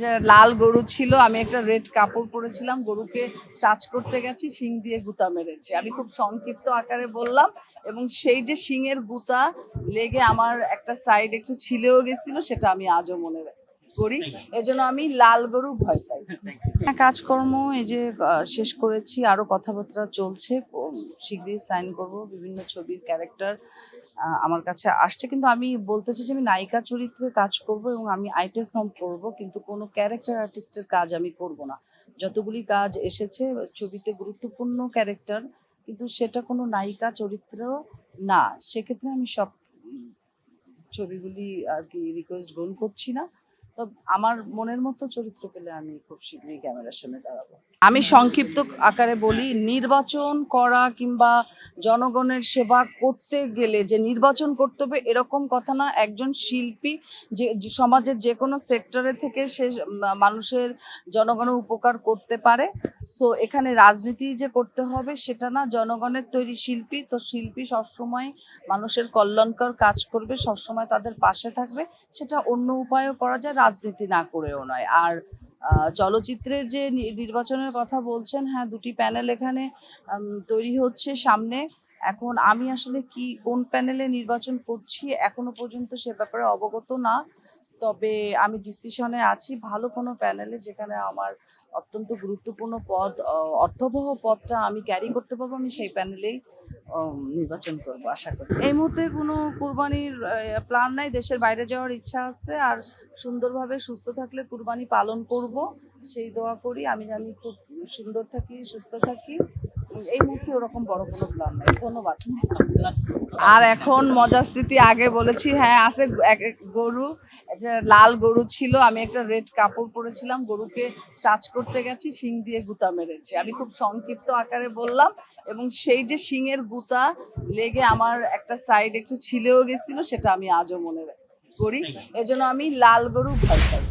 যে লাল গরু ছিল, আমি একটা রেড কাপড় পরেছিলাম, গরুকে টাচ করতে গেছি, শিং দিয়ে গুতা মেরেছে। আমি খুব সংক্ষিপ্ত আকারে বললাম, এবং সেই যে শিংয়ের গুতা লেগে আমার একটা সাইড একটু ছিলেও গেছিল, সেটা আমি আজও মনে করি। এজন্য আমি লাল গরু ভয় পাই। কাজকর্ম এই যে শেষ করেছি, আরো কথাবার্তা চলছে, শীঘ্রই সাইন করব। বিভিন্ন ছবির ক্যারেক্টার আমার কাছে আসছে, কিন্তু আমি বলতে চাই যে আমি নায়িকা চরিত্রে কাজ করব এবং আমি আইটেম সং করব, কিন্তু কোনো ক্যারেক্টার আর্টিস্টের কাজ আমি করব না। যতগুলি কাজ এসেছে ছবিতে গুরুত্বপূর্ণ ক্যারেক্টার, কিন্তু সেটা কোনো নায়িকা চরিত্র না। সেক্ষেত্রে আমি সব ছবিগুলি আর কি রিকোয়েস্ট গ্রহণ করছি না। তো আমার মনের মতো চরিত্র পেলে আমি খুব শীঘ্রই ক্যামেরার সামনে দাঁড়াবো। আমি সংক্ষিপ্ত আকারে বলি, নির্বাচন করা কিংবা জনগণের সেবা করতে গেলে যে নির্বাচন করতে হবে এরকম কথা না। একজন শিল্পী যে সমাজের যে কোনো সেক্টরে থেকে সে মানুষের জনগণের উপকার করতে পারে। সো এখানে রাজনীতি যে করতে হবে সেটা না। জনগণের তৈরি শিল্পী, তো শিল্পী সবসময় মানুষের কল্যাণকর কাজ করবে, সবসময় তাদের পাশে থাকবে। সেটা অন্য উপায়ও করা যায়, রাজনীতি না করেও নয়। আর চলচ্চিত্রের যে নির্বাচনের কথা বলছেন, হ্যাঁ, দুটি প্যানেল এখানে তৈরি হচ্ছে সামনে। এখন আমি আসলে কোন প্যানেলে নির্বাচন করছি এখনো পর্যন্ত সে ব্যাপারে অবগত না। তবে আমি ডিসিশনে আছি ভালো কোনো প্যানেলে, যেখানে আমার অত্যন্ত গুরুত্বপূর্ণ পদ, অর্থবহ পদটা আমি ক্যারি করতে পারবো, আমি সেই প্যানেলেই নির্বাচন করব আশা করি। এই মুহূর্তে কোনো কুরবানির প্ল্যান নাই। দেশের বাইরে যাওয়ার ইচ্ছা আছে, আর সুন্দরভাবে সুস্থ থাকলে কুরবানি পালন করব, সেই দোয়া করি। আমি জানি খুব সুন্দর থাকি, সুস্থ থাকি। এই মুহূর্তে ওরকম বড় কোনো প্ল্যান নাই। ধন্যবাদ। আর এখন মজার স্মৃতি, আগে বলেছি, হ্যাঁ আছে। গরু, যে লাল গরু ছিল, আমি একটা রেড কাপড় পরেছিলাম, গরুকে টাচ করতে গেছি, শিং দিয়ে গুতা মেরেছে। আমি খুব সংক্ষিপ্ত আকারে বললাম, এবং সেই যে শিংয়ের গুতা লেগে আমার একটা সাইড একটু ছিলেও গেছিল, সেটা আমি আজও মনে করি। এজন্য আমি লাল গরু ভয় পাই।